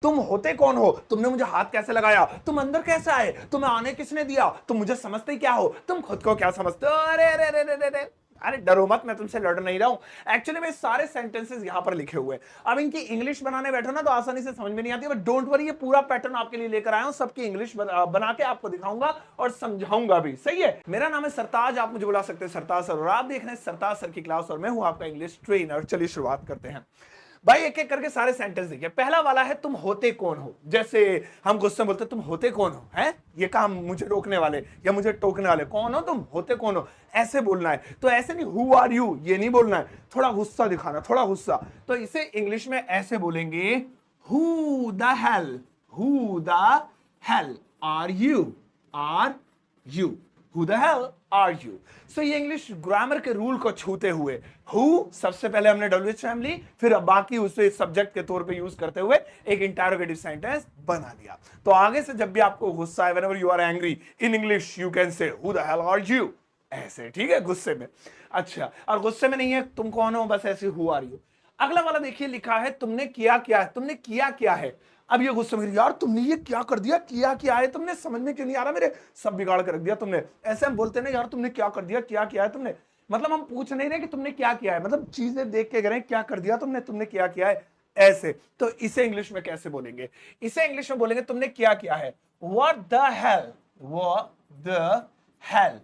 तुम होते कौन हो, तुमने मुझे हाथ कैसे लगाया, तुम अंदर कैसे आए, तुम्हें आने किसने दिया, तुम मुझे समझते क्या हो, तुम खुद को क्या समझते हो। अरे अरे अरे अरे अरे, अरे डरो मत, मैं तुमसे लड़ नहीं रहा हूं। एक्चुअली में सारे सेंटेंसेस यहां पर लिखे हुए हैं। अब इनकी इंग्लिश बनाने बैठो ना तो आसानी से समझ में नहीं आती, बट डोंट वरी, ये पूरा पैटर्न आपके लिए लेकर आया हूं, सबकी इंग्लिश बना के आपको दिखाऊंगा और समझाऊंगा भी। सही है। मेरा नाम है सरताज, आप मुझे बुला सकते हैं सरताज सर, और आप देख रहे हैं सरताज सर की क्लास, और मैं हूं आपका इंग्लिश ट्रेनर। चलिए शुरुआत करते हैं भाई, एक एक करके सारे सेंटेंस देखिए। पहला वाला है तुम होते कौन हो। जैसे हम गुस्से में बोलते तुम होते कौन हो, हैं ये काम मुझे रोकने वाले या मुझे टोकने वाले, कौन हो तुम, होते कौन हो, ऐसे बोलना है। तो ऐसे नहीं हु आर यू, ये नहीं बोलना है, थोड़ा गुस्सा दिखाना, थोड़ा गुस्सा। तो इसे इंग्लिश में ऐसे बोलेंगे, who the hell, who the hell are you, are you, Who the hell are you? So ये इंग्लिश ग्रामर के रूल को छूते हुए who सबसे पहले हमने WH फैमिली, फिर बाकी उसे सब्जेक्ट के तौर पे यूज करते हुए एक इंटरोगेटिव सेंटेंस बना दिया। तो आगे से जब भी आपको गुस्सा आए, whenever you are angry in English you can say who the hell are you, ऐसे, ठीक है, गुस्से में। अच्छा, और गुस्से में नहीं है तुम कौन हो, बस ऐसे who are you। अगला वाला देखिए, लिखा है तुमने किया क्या है, तुमने किया क्या है। अब ये गुस्से में, यार तुमने ये क्या कर दिया, किया क्या है तुमने, समझ में क्यों नहीं आ रहा, मेरे सब बिगाड़ कर रख दिया तुमने। ऐसे हम बोलते ना, यार तुमने क्या कर दिया, क्या किया है तुमने, मतलब हम पूछ नहीं रहे कि तुमने क्या किया है, मतलब चीजें देख के कह रहे हैं क्या कर दिया तुमने, तुमने क्या किया है, ऐसे। तो इसे इंग्लिश में कैसे बोलेंगे, इसे इंग्लिश में बोलेंगे तुमने किया क्या है, what the hell, what the hell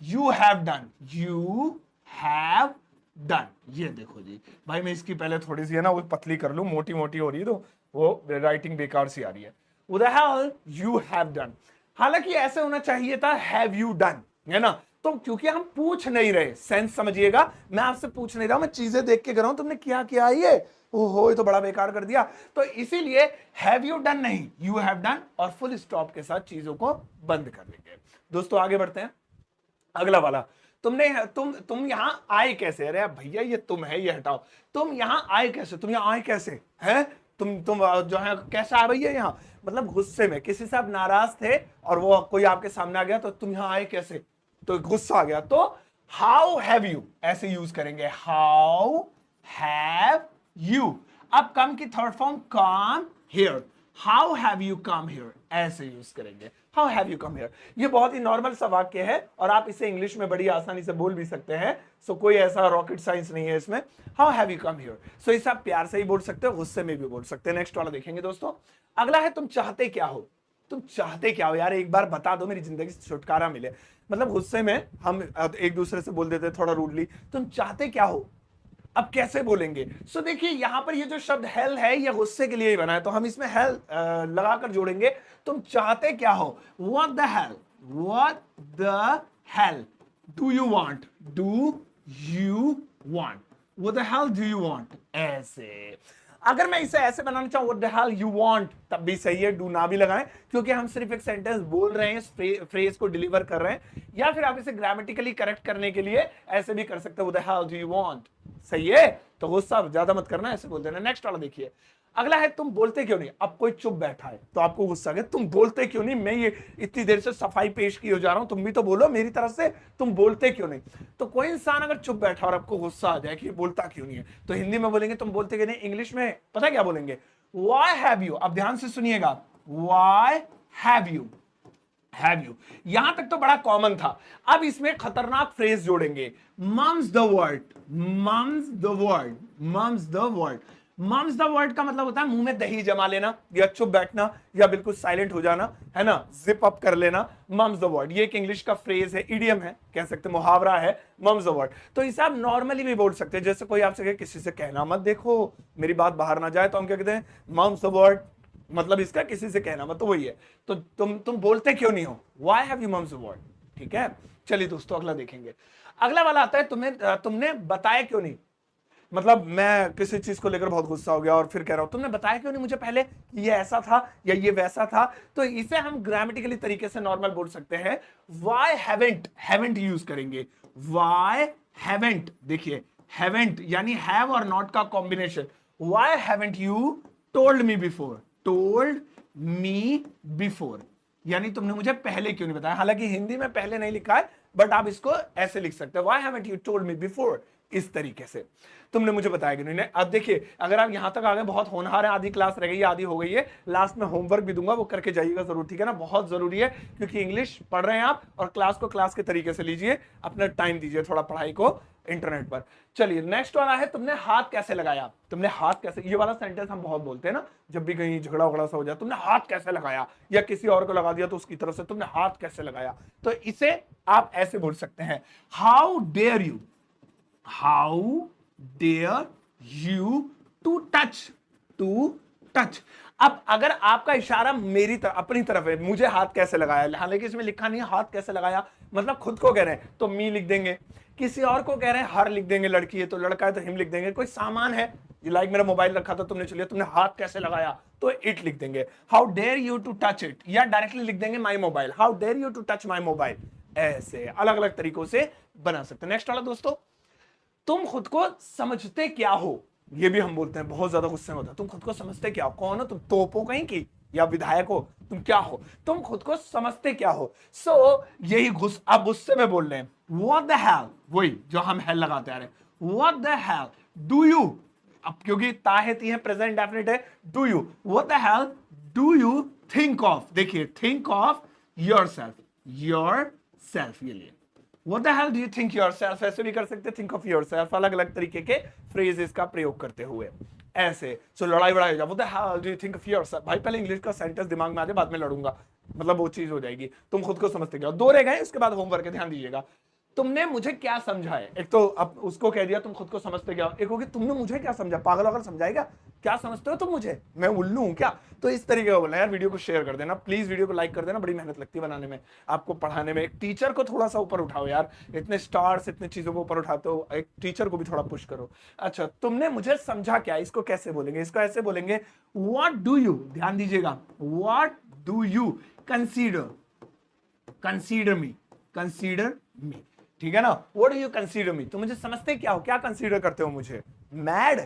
you have done, you have done. ये देखो जी भाई, मैं इसकी पहले थोड़ी सी है ना वो पतली कर लूं, मोटी मोटी हो रही है तो वो राइटिंग बेकार सी आ रही है। What the hell you have done, हालांकि ऐसे होना चाहिए था have you done, है ना। तो क्योंकि हम पूछ नहीं रहे, सेंस समझिएगा, मैं आपसे पूछ नहीं रहा हूं, मैं चीजें देख के कर रहा हूं, तुमने क्या किया ये, ओहो ये तो बड़ा बेकार कर दिया। तो इसीलिए have you done नहीं, you have done, और फुल स्टॉप के साथ चीजों को बंद कर देंगे। दोस्तों आगे बढ़ते हैं। अगला वाला, तुम यहां आए कैसे, अरे भैया ये तुम है, ये हटाओ, तुम यहां आए कैसे, तुम यहां आए कैसे हैं, तुम जो है कैसे आ भैया यहां, मतलब गुस्से में किसी से आप नाराज थे और वो कोई आपके सामने आ गया तो तुम यहां आए कैसे, तो गुस्सा आ गया। तो हाउ हैव यू ऐसे यूज करेंगे, हाउ हैव यू। अब कम की third form come here, how have you come here, ऐसे यूज करेंगे, how have you come here. ये बहुत ही नॉर्मल सा वाक्य है और आप इसे इंग्लिश में बड़ी आसानी से बोल भी सकते हैं, सो कोई ऐसा रॉकेट साइंस नहीं है इसमें। How have you come here, so इसे आप प्यार से ही बोल सकते हो, गुस्से में भी बोल सकते हैं। नेक्स्ट वाला देखेंगे दोस्तों। अगला है तुम चाहते क्या हो, तुम चाहते क्या हो, यार एक बार बता दो, मेरी जिंदगी से छुटकारा मिले। मतलब गुस्से में हम एक दूसरे से बोल देते हैं थोड़ा रूडली, तुम चाहते क्या हो। अब कैसे बोलेंगे, सो देखिए यहां पर ये जो शब्द हेल है ये गुस्से के लिए ही बना है, तो हम इसमें हेल लगाकर जोड़ेंगे, तुम चाहते क्या हो, what the hell, what the hell do you want, do you want, what the hell do you want, ऐसे। अगर मैं इसे ऐसे बनाना चाहूं, what the hell you want, तब भी सही है, डू ना भी लगाएं, क्योंकि हम सिर्फ एक सेंटेंस बोल रहे हैं, फ्रेज को डिलीवर कर रहे हैं। या फिर आप इसे ग्रामेटिकली करेक्ट करने के लिए ऐसे भी कर सकते हो, what the hell do you want, सही है। तो गुस्सा ज्यादा मत करना, ऐसे बोल देना। नेक्स्ट वाला देखिए, अगला है तुम बोलते क्यों नहीं। अब कोई चुप बैठा है तो आपको गुस्सा आ गया, तुम बोलते क्यों नहीं, मैं ये इतनी देर से सफाई पेश की हो जा रहा हूं, तुम भी तो बोलो मेरी तरफ से, तुम बोलते क्यों नहीं। तो कोई इंसान अगर चुप बैठा और आपको गुस्सा आ जाए कि ये बोलता क्यों नहीं है, तो हिंदी में बोलेंगे तुम बोलते क्यों नहीं, इंग्लिश में पता क्या बोलेंगे, व्हाई हैव यू। अब ध्यान से सुनिएगा, why have you, have you, यहां तक तो बड़ा कॉमन था। अब इसमें खतरनाक फ्रेज जोड़ेंगे, mum's the word, mum's the word, mum's the word. Mum's the word का मतलब होता है मुंह में दही जमा लेना, या चुप बैठना, या बिल्कुल साइलेंट हो जाना, है ना, जिप अप कर लेना। मम्स द वर्ड ये एक इंग्लिश का फ्रेज है, इडियम है, कह सकते मुहावरा है, मम्स द वर्ड। तो इसे आप नॉर्मली भी बोल सकते हैं, जैसे कोई आपसे कहे किसी से कहना मत देखो मेरी बात बाहर ना जाए, तो हम क्या कहते हैं, मम्स द वर्ड, मतलब इसका किसी से कहना मत, तो वही है। तो तुम बोलते क्यों नहीं हो, why have you mum's the word, ठीक है। चलिए दोस्तों अगला देखेंगे। अगला वाला आता है तुमने बताया क्यों नहीं। मतलब मैं किसी चीज को लेकर बहुत गुस्सा हो गया और फिर कह रहा हूं तुमने बताया क्यों नहीं मुझे पहले कि ये ऐसा था या ये वैसा था। तो इसे हम ग्रामेटिकली तरीके से नॉर्मल बोल सकते हैं, व्हाई हैवेंट, हैवेंट यूज करेंगे, व्हाई हैवेंट। देखिए हैवेंट यानी हैव और नॉट का combination, why haven't you told me before, told me before, यानी तुमने मुझे पहले क्यों नहीं बताया। हालांकि हिंदी में पहले नहीं लिखा है, बट आप इसको ऐसे लिख सकते हैं, why haven't you told me before, इस तरीके से तुमने मुझे बताया कि नहीं। अब देखिए, अगर आप यहां तक आ गए, बहुत होनहार है, आधी क्लास रह गई है, आधी हो गई है, लास्ट में होमवर्क भी दूंगा, वो करके जाइएगा जरूर, ठीक है ना। बहुत जरूरी है, क्योंकि इंग्लिश पढ़ रहे हैं आप, और क्लास को क्लास के तरीके से लीजिए, अपना टाइम दीजिए थोड़ा पढ़ाई को इंटरनेट पर। चलिए नेक्स्ट वाला है, तुमने हाथ कैसे लगाया। तुमने हाथ कैसे, ये वाला सेंटेंस हम बहुत बोलते हैं ना, जब भी कहीं झगड़ा वगड़ा सा हो जाए, तुमने हाथ कैसे लगाया, या किसी और को लगा दिया तो उसकी तरफ से तुमने हाथ कैसे लगाया, तो इसे आप ऐसे बोल सकते हैं, how dare you, how dare you to touch, to touch. अब अगर आपका इशारा मेरी तरफ, अपनी तरफ है, मुझे हाथ कैसे लगाया, हालांकि इसमें लिखा नहीं है हाथ कैसे लगाया, मतलब खुद को कह रहे हैं तो मी लिख देंगे, किसी और को कह रहे हैं हर लिख देंगे, लड़की है तो लड़का है तो हिम लिख देंगे, कोई सामान है, लाइक मेरा मोबाइल रखा था तुमने, चलिए तुमने हाथ कैसे लगाया तो इट लिख देंगे, how dare you to touch it, या डायरेक्टली लिख देंगे my mobile, how dare you to touch my mobile. ऐसे अलग अलग तरीकों से बना सकते हैं। नेक्स्ट वाला दोस्तों, तुम खुद को समझते क्या हो, ये भी हम बोलते हैं, बहुत ज्यादा गुस्से में होता है, तुम खुद को समझते क्या हो, कौन हो तुम, तोपो कहीं की या विधायक हो, तुम क्या हो, तुम खुद को समझते क्या हो। यही आप गुस्से में बोल रहे हैं, व्हाट द हेल, वही जो हम हेल लगाते आ रहे हैं, what the hell do you, अब क्योंकि ताहती है, प्रेजेंट डेफिनेट है, do you, what the hell do you think of, देखिए थिंक ऑफ योरसेल्फ, योरसेल्फ ये लिए, What the hell do you think yourself, ऐसे भी कर सकते, think of yourself, अलग अलग तरीके के फ्रेजेस का प्रयोग करते हुए ऐसे। लड़ाई वड़ाई हो जाए, What the hell do you think of yourself, भाई पहले इंग्लिश का सेंटेंस दिमाग में आ जाए, बाद में लड़ूंगा, मतलब वो चीज हो जाएगी। तुम खुद को समझते क्या हो, दो रह गए, उसके बाद होमवर्क है, ध्यान दीजिएगा। तुमने मुझे क्या समझा है, एक तो अब उसको कह दिया तुम खुद को समझते क्या हो, एक होगी तुमने मुझे क्या समझा, पागल वगल समझाएगा, क्या समझते हो तुम मुझे, मैं उल्लू हूं क्या। तो इस तरीके का बोलना यार। वीडियो को शेयर कर देना प्लीज, वीडियो को लाइक कर देना, बड़ी मेहनत लगती है बनाने में, आपको पढ़ाने में। एक टीचर को थोड़ा सा ऊपर उठाओ यार, इतने स्टार्स इतने चीजों को ऊपर उठाते हो, एक टीचर को भी थोड़ा पुश करो। अच्छा, तुमने मुझे समझा क्या, इसको कैसे बोलेंगे, इसको ऐसे बोलेंगे, व्हाट डू यू, ध्यान दीजिएगा, what do you consider, consider me, consider मी, ठीक है ना। व्हाट डू यू कंसीडर मी, तुम मुझे समझते क्या हो, क्या कंसीडर करते हो मुझे, मैड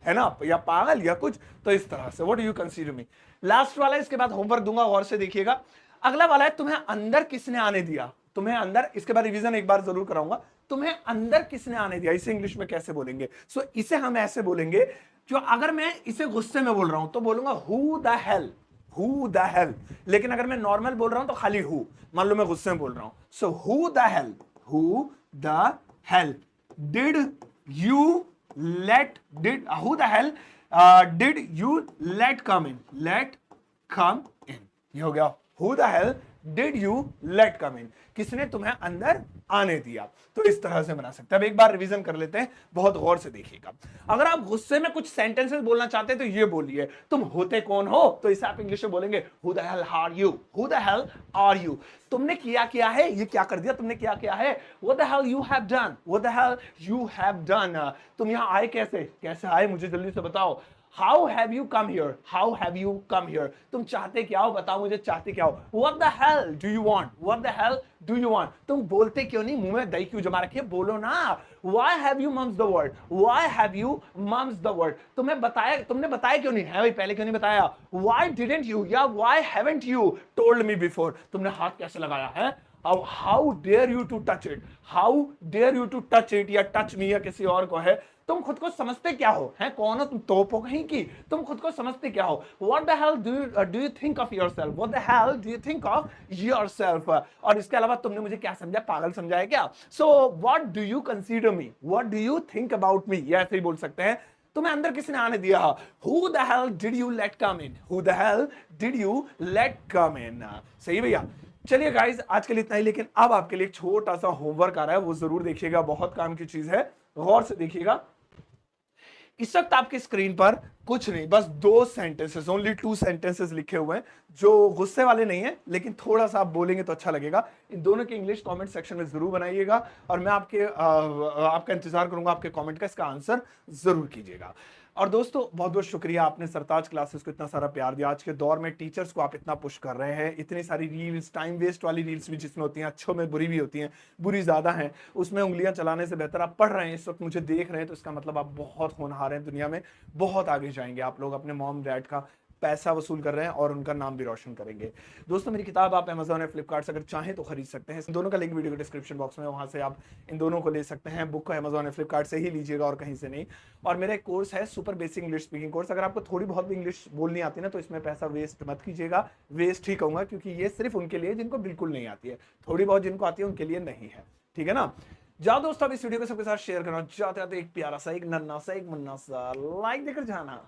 है ना, या पागल या कुछ, तो इस तरह से what do you consider me. Last वाला, इसके बाद होमवर्क दूंगा, गौर से देखिएगा। अगला वाला है, तुम्हें अंदर किसने आने दिया, तुम्हें अंदर, इसके बाद रिवीजन एक बार जरूर कराऊंगा, तुम्हें अंदर किसने आने दिया, इसे इंग्लिश में कैसे बोलेंगे। इसे हम ऐसे बोलेंगे, जो अगर मैं इसे गुस्से में बोल रहा हूं तो बोलूंगा who the hell, who the hello, लेकिन अगर मैं नॉर्मल बोल रहा हूं तो खाली हु, मान लो मैं गुस्से में बोल रहा हूं, who the hello, who the hell did you let, did who the hell did you let come in, let come in, ये हो गया, who the hell did you let come in, किसने तुम्हें अंदर आने दिया। तो इस तरह से बना सकते हैं। अब एक बार रिवीजन कर लेते हैं, बहुत गौर से देखिएगा। अगर आप गुस्से में कुछ सेंटेंसेस बोलना चाहते हैं तो ये बोलिए, तुम होते कौन हो, तो इसे आप इंग्लिश में बोलेंगे who the hell are you, who the hell are you, तुमने किया है, ये क्या कर दिया, तुमने किया है, what the hell you have done, what the hell you have done, तुम यहां आए कैसे, कैसे आए मुझे जल्दी से बताओ, How have you come here? How have you come here? तुम चाहते क्या हो, बताओ मुझे चाहते क्या हो। What the hell do you want? What the hell do you want? तुम बोलते क्यों नहीं, मुंह में दही क्यों जमा रखी है, बोलो ना। Why have you mum's the word? Why have you mum's the word? तुमने बताया क्यों नहीं है भाई, पहले क्यों नहीं बताया। Why didn't you, या why haven't you told me before? तुमने हाथ कैसे लगाया है, अब how dare you to touch it? How dare you to touch it, या touch me, या किसी और को है। तुम खुद को समझते क्या हो, हैं कौन हो तुम, तोपो कहीं की, तुम खुद को समझते क्या हो। What the hell do you think of yourself? What the hell do you think of yourself? और इसके अलावा तुमने मुझे क्या समझा, पागल समझा है क्या। So what do you consider me? What do you think about me? ये ऐसे ही बोल सकते हैं। तुम्हें अंदर किसने आने दिया, Who the hell did you let come in? Who the hell did you let come in? सही भैया। चलिए गाइज, आज के लिए इतना ही, लेकिन अब आपके लिए एक छोटा सा होमवर्क आ रहा है, वो जरूर देखिएगा, बहुत काम की चीज है, गौर से देखिएगा। इस वक्त आपकी स्क्रीन पर कुछ नहीं, बस 2 सेंटेंसेस, ओनली 2 सेंटेंसेस लिखे हुए हैं, जो गुस्से वाले नहीं है, लेकिन थोड़ा सा आप बोलेंगे तो अच्छा लगेगा। इन दोनों की इंग्लिश कमेंट सेक्शन में जरूर बनाइएगा, और मैं आपका इंतजार करूंगा, आपके कमेंट का इसका आंसर जरूर कीजिएगा। और दोस्तों बहुत बहुत शुक्रिया, आपने सरताज क्लासेस को इतना सारा प्यार दिया। आज के दौर में टीचर्स को आप इतना पुश कर रहे हैं, इतनी सारी रील्स, टाइम वेस्ट वाली रील्स भी जिसमें होती हैं, अच्छों में बुरी भी होती हैं, बुरी ज़्यादा हैं, उसमें उंगलियां चलाने से बेहतर आप पढ़ रहे हैं, इस वक्त मुझे देख रहे हैं, तो इसका मतलब आप बहुत होनहार हैं, दुनिया में बहुत आगे जाएंगे आप लोग। अपने मॉम डैड का पैसा वसूल कर रहे हैं और उनका नाम भी रोशन करेंगे। दोस्तों मेरी किताब आप अमेजोन या फ्लिपकार्ट से अगर चाहें तो खरीद सकते हैं, इन दोनों का लिंक वीडियो के डिस्क्रिप्शन बॉक्स में, वहां से आप इन दोनों को ले सकते हैं। बुक को अमेजोन या फ्लिपकार्ट से ही लीजिएगा और कहीं से नहीं। और मेरा एक कोर्स है super basic English speaking course, अगर आपको थोड़ी बहुत भी इंग्लिश बोलनी आती है ना तो इसमें पैसा वेस्ट मत कीजिएगा, वेस्ट ही कहूंगा, क्योंकि ये सिर्फ उनके लिए जिनको बिल्कुल नहीं आती है, थोड़ी बहुत जिनको आती है उनके लिए नहीं है, ठीक है ना। जाओ दोस्तों अब इस वीडियो को सबके साथ शेयर करना, जाते जाते एक प्यारा सा, एक नन्ना सा, एक मुन्ना सा लाइक देकर जाना।